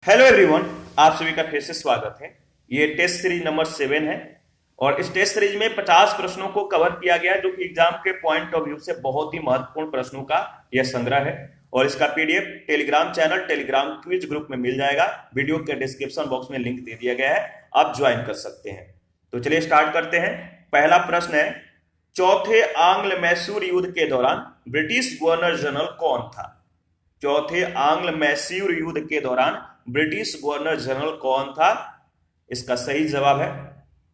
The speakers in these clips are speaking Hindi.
हेलो एवरीवन, आप सभी का फिर से स्वागत है। ये टेस्ट सीरीज नंबर 7 है और इस टेस्ट सीरीज में 50 प्रश्नों को कवर किया गया है, जो कि एग्जाम के पॉइंट ऑफ व्यू से बहुत ही महत्वपूर्ण प्रश्नों का यह संग्रह है। और इसका PDF Telegram channel Telegram quiz group में मिल जाएगा। वीडियो के डिस्क्रिप्शन बॉक्स में लिंक दे दिया गया है, आप ज्वाइन कर सकते हैं। तो चलिए स्टार्ट करते हैं। पहला प्रश्न है, चौथे आंग्ल मैसूर युद्ध के दौरान ब्रिटिश गवर्नर जनरल कौन था? चौथे आंग्ल मैसूर युद्ध के दौरान ब्रिटिश गवर्नर जनरल कौन था? इसका सही जवाब है,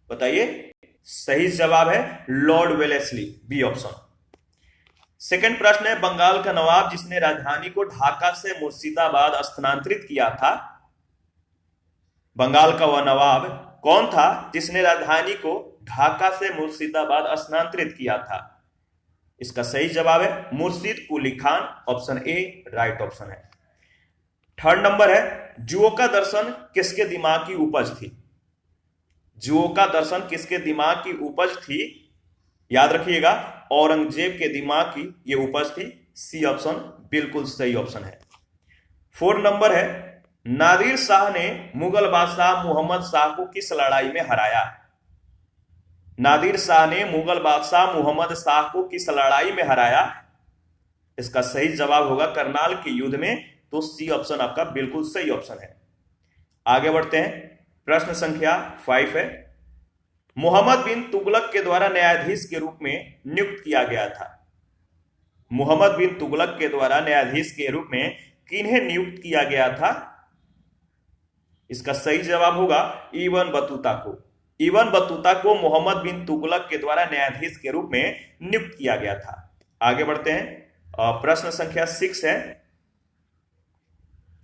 बताइए। सही जवाब है Lord Wellesley, B option. Second प्रश्न है, बंगाल का नवाब जिसने राजधानी को ढाका से मुर्शिदाबाद स्थानांतरित किया था, बंगाल का वह नवाब कौन था जिसने राजधानी को ढाका से मुर्शिदाबाद स्थानांतरित किया था? इसका सही जवाब है Murshid Quli Khan, option A right option है। थर्ड नंबर है, जुओ का दर्शन किसके दिमाग की उपज थी? जुओ का दर्शन किसके दिमाग की उपज थी? याद रखिएगा, औरंगजेब के दिमाग की यह उपज थी। सी ऑप्शन बिल्कुल सही ऑप्शन है। फोर्थ नंबर है, नादिर शाह ने मुगल बादशाह मुहम्मद शाह को किस लड़ाई में हराया? नादिर शाह ने मुगल बादशाह मुहम्मद शाह को किस लड़ाई में हराया? इसका सही जवाब होगा करनाल के युद्ध में। तो सी ऑप्शन आपका बिल्कुल सही ऑप्शन है। आगे बढ़ते हैं। प्रश्न संख्या 5 है, मोहम्मद बिन तुगलक के द्वारा न्यायाधीश के रूप में नियुक्त किया गया था। मोहम्मद बिन तुगलक के द्वारा न्यायाधीश के रूप में किन्हें नियुक्त किया गया था? इसका सही जवाब होगा इब्न बतूता को। इब्न बतूता को मोहम्मद बिन तुगलक के द्वारा न्यायाधीश के रूप में नियुक्त किया गया था। आगे बढ़ते हैं। प्रश्न संख्या 6 है,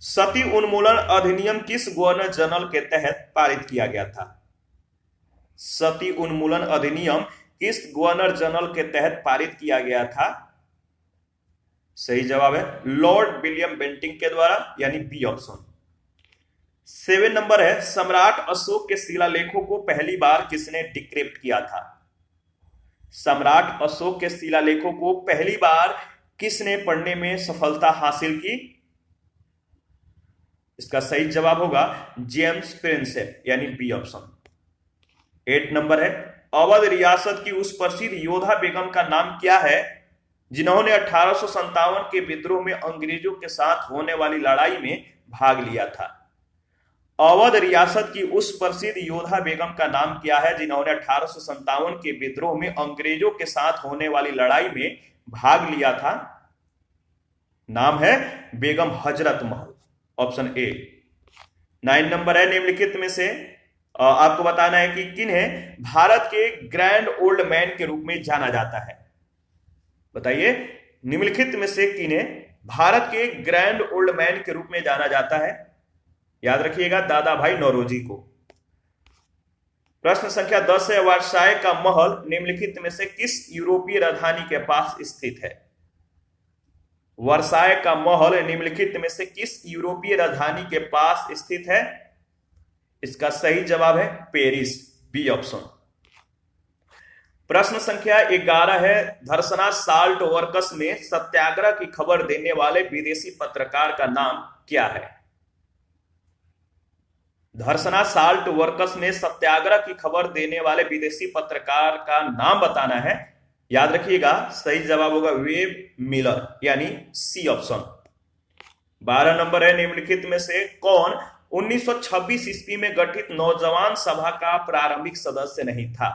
सती उन्मूलन अधिनियम किस गवर्नर जनरल के तहत पारित किया गया था? सती उन्मूलन अधिनियम किस गवर्नर जनरल के तहत पारित किया गया था? सही जवाब है लॉर्ड विलियम बेंटिंक के द्वारा, यानी बी ऑप्शन। 7 नंबर है, सम्राट अशोक के शिलालेखों को पहली बार किसने डिक्रिप्ट किया था? सम्राट अशोक के शिलालेखों को पहली बार किसने पढ़ने में सफलता हासिल की? इसका सही जवाब होगा जेम्स प्रिंसेप, यानी बी ऑप्शन। 8 नंबर है, अवध रियासत की उस प्रसिद्ध योद्धा बेगम का नाम क्या है जिन्होंने 1857 के विद्रोह में अंग्रेजों के साथ होने वाली लड़ाई में भाग लिया था? अवध रियासत की उस प्रसिद्ध योद्धा बेगम का नाम क्या है जिन्होंने 1857 के विद्रोह में अंग्रेजों के साथ होने वाली लड़ाई में भाग लिया था? नाम है Begum Hazrat Mahal, option A. 9 number है, निम्नलिखित में से आपको बताना है कि किन्हें भारत के ग्रैंड ओल्ड मैन के रूप में जाना जाता है? बताइए, निम्नलिखित में से किन्हें भारत के ग्रैंड ओल्ड मैन के रूप में जाना जाता है? याद रखिएगा दादा भाई नौरोजी को। प्रश्न संख्या 10 है, वर्साय का महल निम्नलिखित में से किस यूरोपीय राजधानी के पास स्थित है? वर्साय का महल निम्नलिखित में से किस यूरोपीय राजधानी के पास स्थित है? इसका सही जवाब है पेरिस, बी ऑप्शन। प्रश्न संख्या 11 है, धरसना साल्ट वर्कस में सत्याग्रह की खबर देने वाले विदेशी पत्रकार का नाम क्या है? धरसना साल्ट वर्कस में सत्याग्रह की खबर देने वाले विदेशी पत्रकार का नाम बताना है। याद रखिएगा, सही जवाब होगा वेब मिलर, यानी सी ऑप्शन। 12 नंबर है, निम्नलिखित में से कौन 1926 ईस्वी में गठित नौजवान सभा का प्रारंभिक सदस्य नहीं था?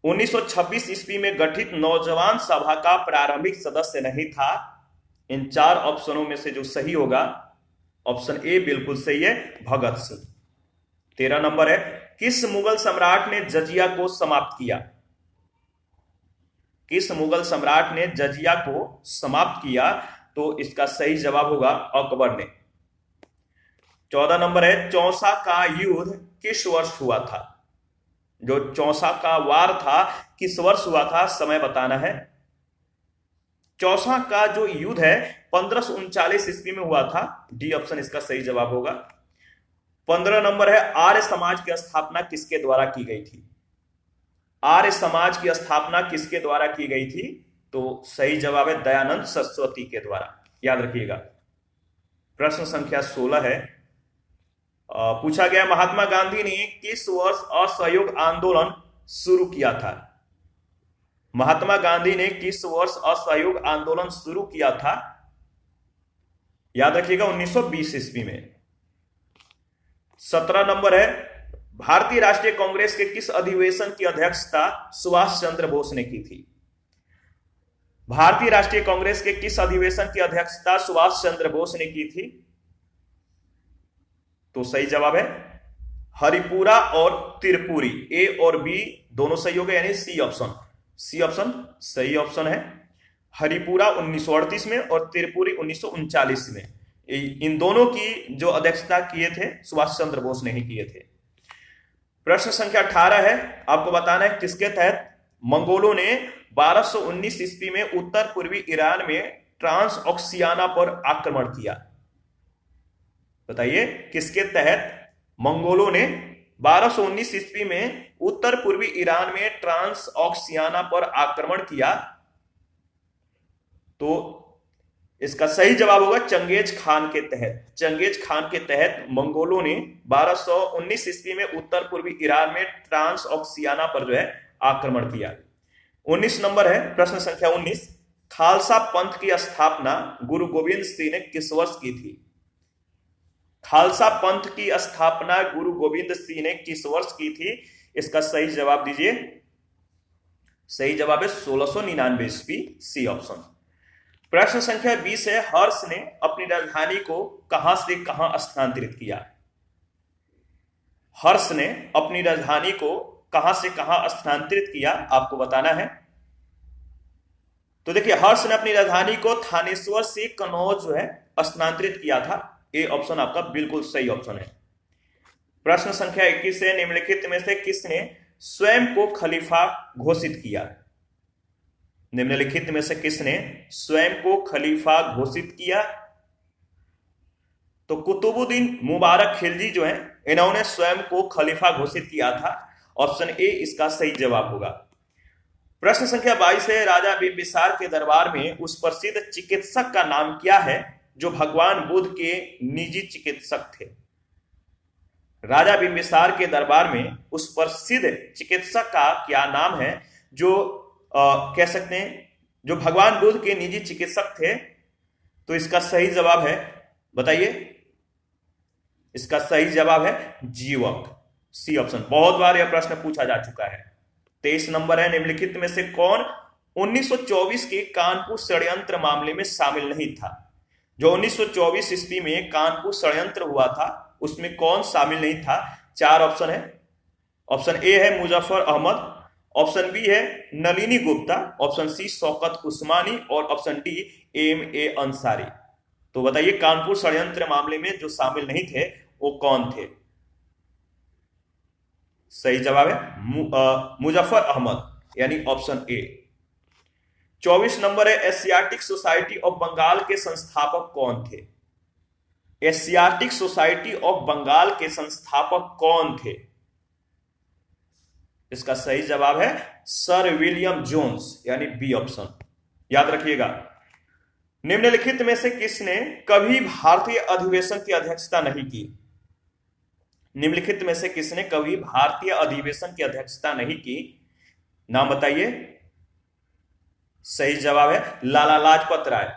1926 ईस्वी में गठित नौजवान सभा का प्रारंभिक सदस्य नहीं था। इन 4 ऑप्शनों में से जो सही होगा, ऑप्शन ए बिल्कुल सही है, भगत सिंह। 13 नंबर है, किस मुगल सम्राट ने जजिया को समाप्त किया? किस मुगल सम्राट ने जजिया को समाप्त किया? तो इसका सही जवाब होगा अकबर ने। 14 नंबर है, चौसा का युद्ध किस वर्ष हुआ था? जो चौसा का वार था किस वर्ष हुआ था, समय बताना है। चौसा का जो युद्ध है 1539 ईस्वी में हुआ था, डी ऑप्शन इसका सही जवाब होगा। 15 नंबर है, आर्य समाज की स्थापना किसके द्वारा की गई थी? आर्य समाज की स्थापना किसके द्वारा की गई थी? तो सही जवाब है दयानंद सरस्वती के द्वारा, याद रखिएगा। प्रश्न संख्या 16 है, पूछा गया महात्मा गांधी ने किस वर्ष असहयोग आंदोलन शुरू किया था? महात्मा गांधी ने किस वर्ष असहयोग आंदोलन शुरू किया था? याद रखिएगा 1920 ईस्वी में। 17 नंबर है, भारतीय राष्ट्रीय कांग्रेस के किस अधिवेशन की अध्यक्षता सुभाष चंद्र बोस ने की थी? भारतीय राष्ट्रीय कांग्रेस के किस अधिवेशन की अध्यक्षता सुभाष चंद्र बोस ने की थी? तो सही जवाब है हरिपुरा और त्रिपुरी। ए और बी दोनों सही हो गए, यानी सी ऑप्शन सही ऑप्शन है। हरिपुरा 1938 में और त्रिपुरी 1939 में। इन दोनों की जो अध्यक्षता किए थे सुभाष चंद्र बोस ने ही किए थे। प्रश्न संख्या 18 है, आपको बताना है किसके तहत मंगोलों ने 1219 ईस्वी में उत्तर पूर्वी ईरान में ट्रांस ऑक्सियाना पर आक्रमण किया? बताइए किसके तहत मंगोलों ने 1219 ईस्वी में उत्तर पूर्वी ईरान में ट्रांस ऑक्सियाना पर आक्रमण किया? तो इसका सही जवाब होगा चंगेज खान के तहत। चंगेज खान के तहत मंगोलों ने 1219 ईस्वी में उत्तर पूर्वी ईरान में ट्रांस ऑक्सियाना पर जो है आक्रमण किया। 19 नंबर है, प्रश्न संख्या 19, खालसा पंथ की स्थापना गुरु गोविंद सिंह ने किस वर्ष की थी? खालसा पंथ की स्थापना गुरु गोविंद सिंह ने किस वर्ष की थी? इसका सही जवाब दीजिए। सही जवाब है 1699 ईस्वी, सी ऑप्शन। प्रश्न संख्या 20 है, हर्ष ने अपनी राजधानी को कहां से कहां स्थानांतरित किया? हर्ष ने अपनी राजधानी को कहां से कहां स्थानांतरित किया, आपको बताना है। तो देखिए, हर्ष ने अपनी राजधानी को थानेश्वर से कन्नौज जो है स्थानांतरित किया था। ए ऑप्शन आपका बिल्कुल सही ऑप्शन है। प्रश्न संख्या 21 है, निम्नलिखित में से किसने स्वयं को खलीफा घोषित किया? निम्नलिखित में से किसने स्वयं को खलीफा घोषित किया? तो कुतुबुद्दीन मुबारक खिलजी जो है, इन्होंने स्वयं को खलीफा घोषित किया था। ऑप्शन ए इसका सही जवाब होगा। प्रश्न संख्या 22 है, राजा बिंबिसार के दरबार में उस प्रसिद्ध चिकित्सक का नाम क्या है जो भगवान बुद्ध के निजी चिकित्सक थे? राजा बिंबिसार के दरबार में उस प्रसिद्ध चिकित्सक का क्या नाम है जो कह सकते हैं जो भगवान बुद्ध के निजी चिकित्सक थे? तो इसका सही जवाब है, बताइए। इसका सही जवाब है जीवक, सी ऑप्शन। बहुत बार यह प्रश्न पूछा जा चुका है। 23 नंबर है, निम्नलिखित में से कौन 1924 के कानपुर षड्यंत्र मामले में शामिल नहीं था? जो 1924 ईस्वी में कानपुर षड्यंत्र हुआ था उसमें कौन शामिल नहीं था? 4 ऑप्शन है। ऑप्शन ए है मुजफ्फर अहमद, ऑप्शन बी है नलिनी गुप्ता, ऑप्शन सी शौकत उस्मानी और ऑप्शन डी एम.ए. अंसारी। तो बताइए कानपुर षड्यंत्र मामले में जो शामिल नहीं थे वो कौन थे? सही जवाब है मुजफ्फर अहमद, यानी ऑप्शन ए। 24 नंबर है, एशियाटिक सोसाइटी ऑफ बंगाल के संस्थापक कौन थे? एशियाटिक सोसाइटी ऑफ बंगाल के संस्थापक कौन थे? इसका सही जवाब है सर विलियम जोन्स, यानी बी ऑप्शन। याद रखिएगा, निम्नलिखित में से किसने कभी भारतीय अधिवेशन की अध्यक्षता नहीं की? निम्नलिखित में से किसने कभी भारतीय अधिवेशन की अध्यक्षता नहीं की? नाम बताइए। सही जवाब है लाला लाजपत राय।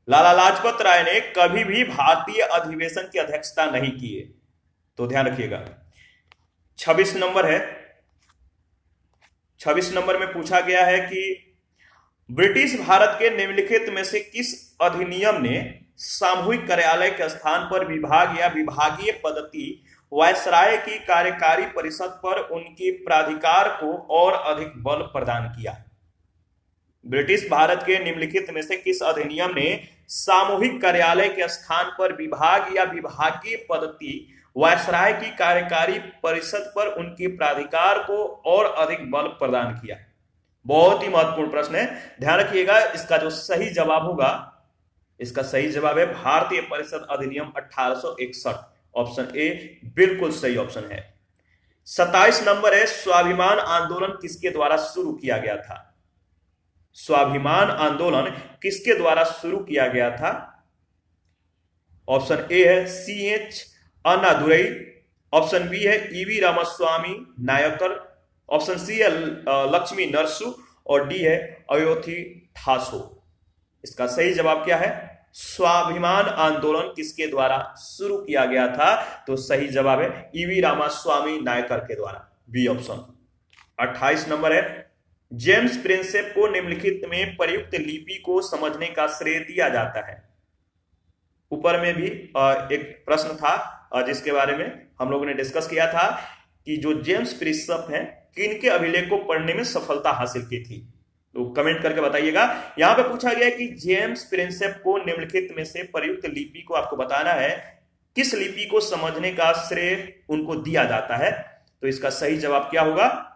लाला लाजपत राय ने कभी भी भारतीय अधिवेशन की अध्यक्षता नहीं की है, तो ध्यान रखिएगा। 26 नंबर है, 26 नंबर में पूछा गया है कि ब्रिटिश भारत के निम्नलिखित में से किस अधिनियम ने सामूहिक कार्यालय के स्थान पर विभाग या विभागीय पद्धति वायसराय की कार्यकारी परिषद पर उनके प्राधिकार को और अधिक बल प्रदान किया? ब्रिटिश भारत के निम्नलिखित में से किस अधिनियम ने सामूहिक कार्यालय के स्थान पर विभाग या विभागीय पद्धति वायसराय की कार्यकारी परिषद पर उनके प्राधिकार को और अधिक बल प्रदान किया? बहुत ही महत्वपूर्ण प्रश्न है, ध्यान रखिएगा। इसका जो सही जवाब होगा, इसका सही जवाब है भारतीय परिषद अधिनियम 1861, ऑप्शन ए बिल्कुल सही ऑप्शन है। 27 नंबर है, स्वाभिमान आंदोलन किसके द्वारा शुरू किया गया था? स्वाभिमान आंदोलन किसके द्वारा शुरू किया गया था? ऑप्शन ए है सी.एच. अन्नादुरई, ऑप्शन बी है EV Ramaswamy Naicker, option C है लक्ष्मी नरसु, और डी है अयोथी ठासो। इसका सही जवाब क्या है? स्वाभिमान आंदोलन किसके द्वारा शुरू किया गया था? तो सही जवाब है ईवी रामास्वामी नायकर के द्वारा, बी ऑप्शन। 28 नंबर है जेम्स प्रिंसेप को निम्नलिखित में प्रयुक्त लिपि को समझने का श्रेय दिया जाता है। ऊपर में भी एक प्रश्न था जिसके बारे में हम लोगों ने डिस्कस किया था कि जो जेम्स प्रिंसेप हैं किनके अभिलेख को पढ़ने में सफलता हासिल की थी, तो कमेंट करके बताइएगा। यहां पे पूछा गया कि जेम्स प्रिंसेप को निम्नलिखित में से प्रयुक्त लिपि को आपको बताना है, किस लिपि को समझने का श्रेय उनको दिया जाता है। तो इसका सही जवाब क्या होगा?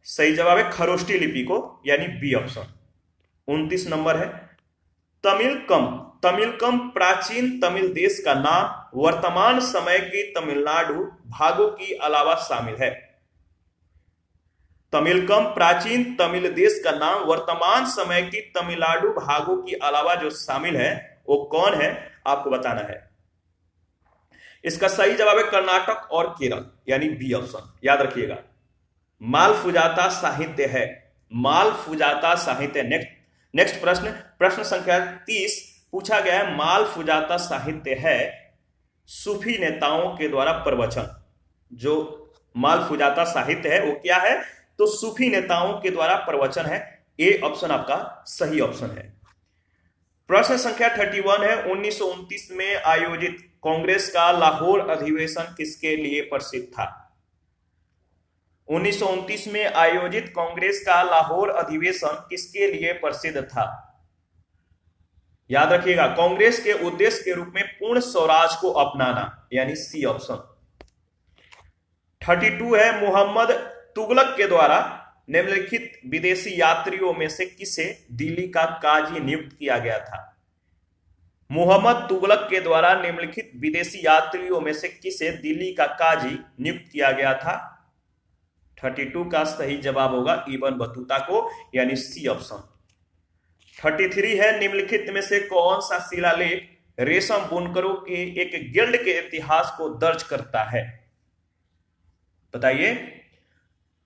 सही जवाब है खरोष्टी लिपि को, यानी बी ऑप्शन। 29 नंबर है तमिलकम। तमिलकम प्राचीन तमिल देश का नाम वर्तमान समय के तमिलनाडु भागों की अलावा शामिल है। तमिलकम प्राचीन तमिल देश का नाम वर्तमान समय की तमिलनाडु भागों की अलावा जो शामिल है वो कौन है, आपको बताना है। इसका सही जवाब है कर्नाटक और केरल, यानी बी ऑप्शन। याद रखिएगा मालफुजाता साहित्य है, मालफुजाता साहित्य। नेक्स्ट प्रश्न संख्या 30 पूछा गया है मालफुजाता साहित्य है सूफी नेताओं के द्वारा प्रवचन। जो मालफुजाता साहित्य है वो क्या है? तो सूफी नेताओं के द्वारा प्रवचन है, ए ऑप्शन आपका सही ऑप्शन है। प्रश्न संख्या 31 है 1929 में आयोजित कांग्रेस का लाहौर अधिवेशन किसके लिए प्रसिद्ध था? 1929 में आयोजित कांग्रेस का लाहौर अधिवेशन किसके लिए प्रसिद्ध था? याद रखिएगा कांग्रेस के उद्देश्य के रूप में पूर्ण स्वराज को अपनाना, यानी सी ऑप्शन। 32 है मोहम्मद तुगलक के द्वारा निम्नलिखित विदेशी यात्रियों में से किसे दिल्ली का काजी नियुक्त किया गया था? मोहम्मद तुगलक के द्वारा निम्नलिखित विदेशी यात्रियों में से किसे दिल्ली का काजी नियुक्त किया गया था? 32 का सही जवाब होगा इब्न बतूता को, यानी सी ऑप्शन। 33 है निम्नलिखित में से कौन सा शिलालेख रेशम बुनकरों के एक गिल्ड के इतिहास को दर्ज करता है? बताइए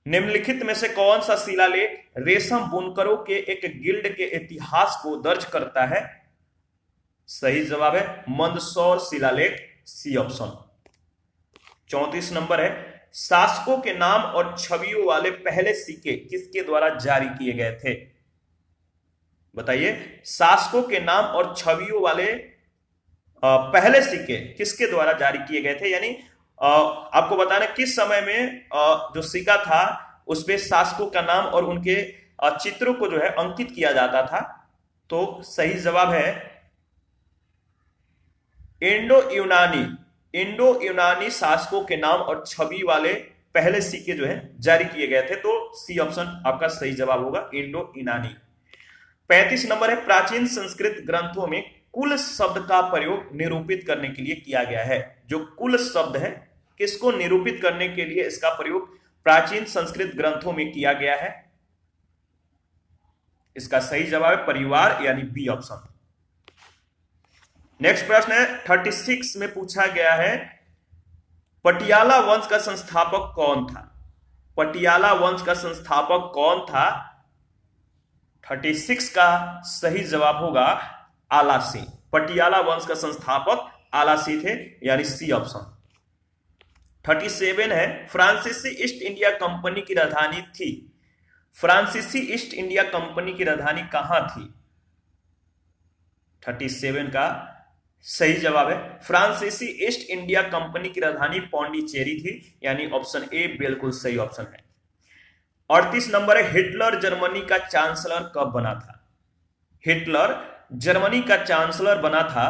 निम्नलिखित में से कौन सा शिलालेख रेशम बुनकरों के एक गिल्ड के इतिहास को दर्ज करता है? सही जवाब है मंदसौर शिलालेख, सी ऑप्शन। 34 नंबर है शासकों के नाम और छवियों वाले पहले सिक्के किसके द्वारा जारी किए गए थे? बताइए शासकों के नाम और छवियों वाले पहले सिक्के किसके द्वारा जारी किए गए थे? यानी आपको बताना किस समय में जो सिक्का था उसपे शासकों का नाम और उनके चित्रों को जो है अंकित किया जाता था। तो सही जवाब है इंडो यूनानी शासकों के नाम और छवि वाले पहले सिक्के जो है जारी किए गए थे। तो सी ऑप्शन आपका सही जवाब होगा इंडो यूनानी। 35 नंबर है प्राचीन संस्कृत ग्रंथों में कुल शब्द का प्रयोग निरूपित करने के लिए किया गया है। जो कुल शब्द है किसको निरूपित करने के लिए इसका प्रयोग प्राचीन संस्कृत ग्रंथों में किया गया है? इसका सही जवाब है परिवार, यानी बी ऑप्शन। नेक्स्ट प्रश्न है 36 में पूछा गया है पटियाला वंश का संस्थापक कौन था? पटियाला वंश का संस्थापक कौन था? 36 का सही जवाब होगा आला सिंह। पटियाला वंश का संस्थापक आला सिंह थे, यानी सी ऑप्शन। 37 है फ्रांसीसी ईस्ट इंडिया कंपनी की राजधानी थी। फ्रांसीसी ईस्ट इंडिया कंपनी की राजधानी कहां थी? 37 का सही जवाब है फ्रांसीसी ईस्ट इंडिया कंपनी की राजधानी पौंडीचेरी थी, यानी ऑप्शन ए बिल्कुल सही ऑप्शन है। 38 नंबर है हिटलर जर्मनी का चांसलर कब बना था? हिटलर जर्मनी का चांसलर बना था,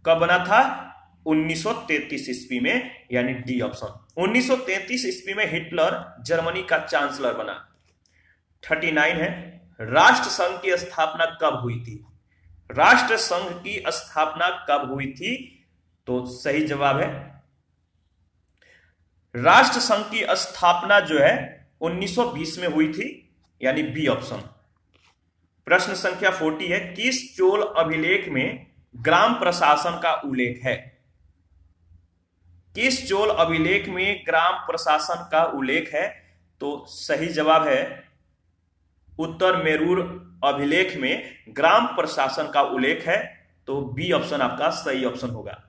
कब बना था? 1933 ईस्वी में, यानी डी ऑप्शन। 1933 ईस्वी में हिटलर जर्मनी का चांसलर बना। 39 है राष्ट्र संघ की स्थापना कब हुई थी? राष्ट्र संघ की स्थापना कब हुई थी? तो सही जवाब है राष्ट्र संघ की स्थापना जो है 1920 में हुई थी, यानी बी ऑप्शन। प्रश्न संख्या 40 है किस चोल अभिलेख में ग्राम प्रशासन का उल्लेख है? किस चोल अभिलेख में ग्राम प्रशासन का उल्लेख है? तो सही जवाब है उत्तर मेरूर अभिलेख में ग्राम प्रशासन का उल्लेख है, तो बी ऑप्शन आपका सही ऑप्शन होगा।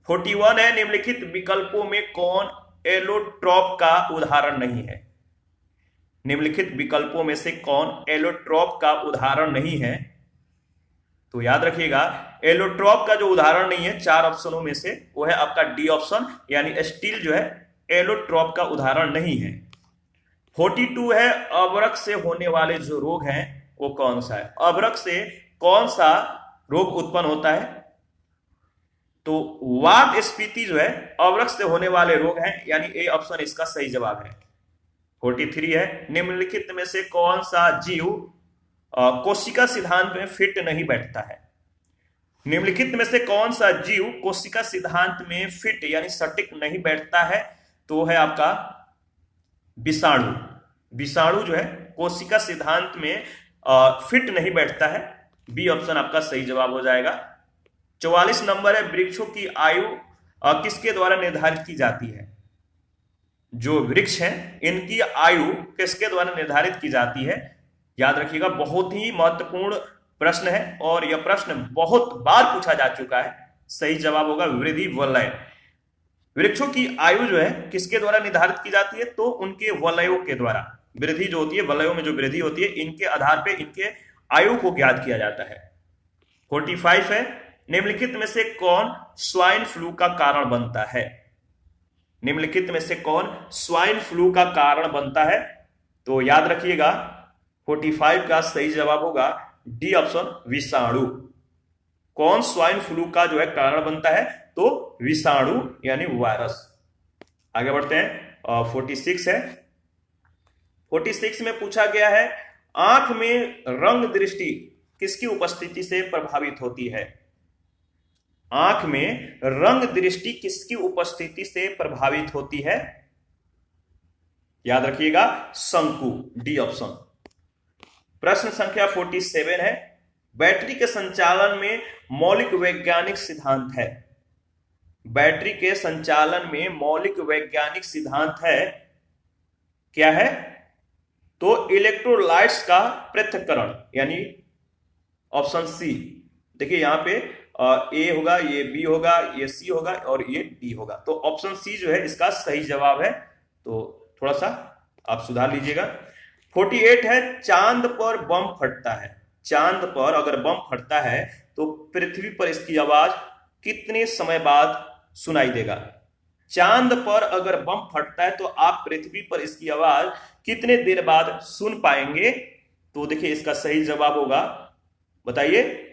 41 है, निम्नलिखित विकल्पों में कौन एलोट्रॉप का उदाहरण नहीं है? निम्नलिखित विकल्पों में से कौन एलोट्रॉप का उदाहरण नहीं है? तो याद रखिएगा, एलोट्रॉप का जो उदाहरण नहीं है 4 ऑप्शनों में से, वो है आपका डी ऑप्शन, यानी स्टील जो है एलोट्रॉप का उदाहरण नहीं है। 42 है, अवरक्त से होने वाले जो रोग हैं वो कौन सा है? अवरक्त से कौन सा रोग उत्पन्न होता है? तो वात स्फीति जो है अवरक्त से होने वाले रोग हैं, यानी ए ऑप्शन इसका सही जवाब है। 43 है, निम्नलिखित में से कौन सा जीव कोशिका सिद्धांत में फिट नहीं बैठता है? निम्नलिखित में से कौन सा जीव कोशिका सिद्धांत में फिट यानी सटीक नहीं बैठता है? तो है आपका विषाणु। विषाणु जो है कोशिका सिद्धांत में फिट नहीं बैठता है, बी ऑप्शन आपका सही जवाब हो जाएगा। 44 नंबर है, वृक्षों की आयु किसके द्वारा निर्धारित की जाती है? जो वृक्ष हैं इनकी आयु किसके द्वारा निर्धारित की जाती है? याद रखिएगा, बहुत ही महत्वपूर्ण प्रश्न है और यह प्रश्न बहुत बार पूछा जा चुका है। सही जवाब होगा वृद्धि वलय। वृक्षों की आयु जो है किसके द्वारा निर्धारित की जाती है? तो उनके वलयों के द्वारा। वृद्धि जो होती है, वलयों में जो वृद्धि होती है, इनके आधार पे इनके आयु को ज्ञात किया जाता है। 45 है, निम्नलिखित में से कौन स्वाइन फ्लू का कारण बनता है? निम्नलिखित में से कौन स्वाइन फ्लू का कारण बनता है? तो याद रखिएगा 45 का सही जवाब होगा डी ऑप्शन, विषाणु। कौन स्वाइन फ्लू का जो है कारण बनता है? तो विषाणु यानी वायरस। आगे बढ़ते हैं। 46 है, 46 में पूछा गया है, आंख में रंग दृष्टि किसकी उपस्थिति से प्रभावित होती है? आंख में रंग दृष्टि किसकी उपस्थिति से प्रभावित होती है? याद रखिएगा, शंकु, डी ऑप्शन। प्रश्न संख्या 47 है, बैटरी के संचालन में मौलिक वैज्ञानिक सिद्धांत है। बैटरी के संचालन में मौलिक वैज्ञानिक सिद्धांत है, क्या है? तो इलेक्ट्रोलाइट्स का पृथक्करण, यानी ऑप्शन सी। देखिए यहां पे ए होगा, ये बी होगा, ये सी होगा और ये डी होगा, तो ऑप्शन सी जो है इसका सही जवाब है। तो थोड़ा सा आप सुधार लीजिएगा। 48 है, चांद पर बम फटता है। चांद पर अगर बम फटता है तो पृथ्वी पर इसकी आवाज कितने समय बाद सुनाई देगा? चांद पर अगर बम फटता है तो आप पृथ्वी पर इसकी आवाज कितने देर बाद सुन पाएंगे? तो देखिए इसका सही जवाब होगा, बताइए।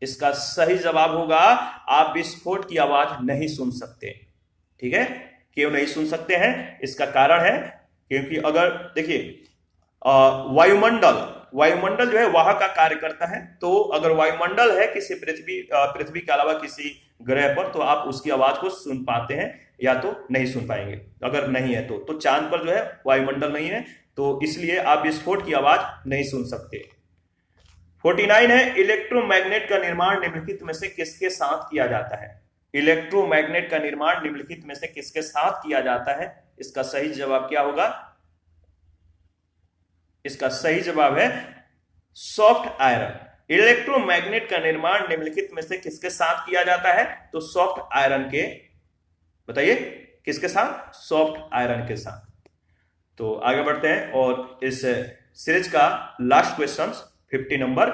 इसका सही जवाब होगा आप विस्फोट की आवाज नहीं सुन सकते। ठीक है, क्यों नहीं सुन सकते हैं? इसका कारण है क्योंकि अगर देखिए वायुमंडल जो है वहां का कार्य करता है, तो अगर वायुमंडल है किसी पृथ्वी के अलावा किसी ग्रह पर, तो आप उसकी आवाज को सुन पाते हैं या तो नहीं सुन पाएंगे। अगर नहीं है तो चांद पर जो है वायुमंडल नहीं है, तो इसलिए आप विस्फोट की आवाज नहीं सुन सकते। 49 है, इलेक्ट्रोमैग्नेट का निर्माण निम्नलिखित में से किसके साथ किया जाता है? इलेक्ट्रोमैग्नेट का निर्माण निम्नलिखित में से किसके साथ किया जाता है? इसका सही जवाब क्या होगा? इसका सही जवाब है सॉफ्ट आयरन। इलेक्ट्रोमैग्नेट का निर्माण निम्नलिखित में से किसके साथ किया जाता है? तो सॉफ्ट आयरन के, बताइए किसके साथ? सॉफ्ट आयरन के साथ। तो आगे बढ़ते हैं और इस सीरीज का लास्ट क्वेश्चन 50 नंबर,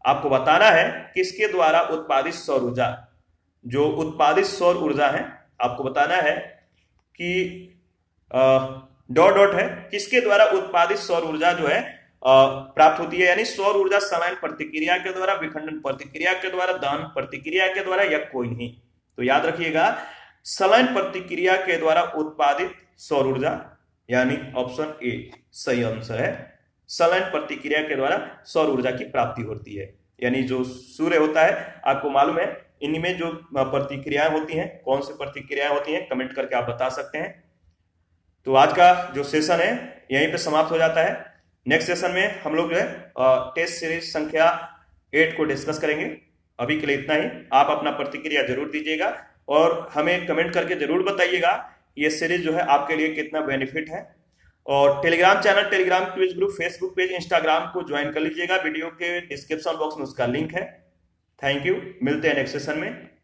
आपको बताना है किसके द्वारा उत्पादित सौर ऊर्जा, जो उत्पादित सौर ऊर्जा है आपको बताना है कि डॉट डॉट है, किसके द्वारा उत्पादित सौर ऊर्जा जो है प्राप्त होती है, यानी सौर ऊर्जा सलायन प्रतिक्रिया के द्वारा, विखंडन प्रतिक्रिया के द्वारा, दहन प्रतिक्रिया के द्वारा या कोई नहीं। तो याद रखिएगा सलायन प्रतिक्रिया के द्वारा उत्पादित सौर ऊर्जा, यानी ऑप्शन ए सही आंसर है। सलायन प्रतिक्रिया के द्वारा सौर ऊर्जा की प्राप्ति होती है, यानी जो सूर्य होता है, आपको मालूम है इनमें जो प्रतिक्रियाएं होती हैं, कौन सी प्रतिक्रियाएं होती हैं, कमेंट करके आप बता सकते हैं। तो आज का जो सेशन है यहीं पे समाप्त हो जाता है। नेक्स्ट सेशन में हम लोग जो है टेस्ट सीरीज संख्या 8 को डिस्कस करेंगे। अभी के लिए इतना ही। आप अपना प्रतिक्रिया जरूर दीजिएगा और हमें कमेंट करके जरूर बताइएगा ये सीरीज जो है आपके लिए कितना बेनिफिट है। और Telegram channel, Telegram quiz group, Facebook page, Instagram को ज्वाइन कर लीजिएगा, वीडियो के डिस्क्रिप्शन बॉक्स में उसका लिंक है। थैंक यू, मिलते हैं नेक्स्ट सेशन में।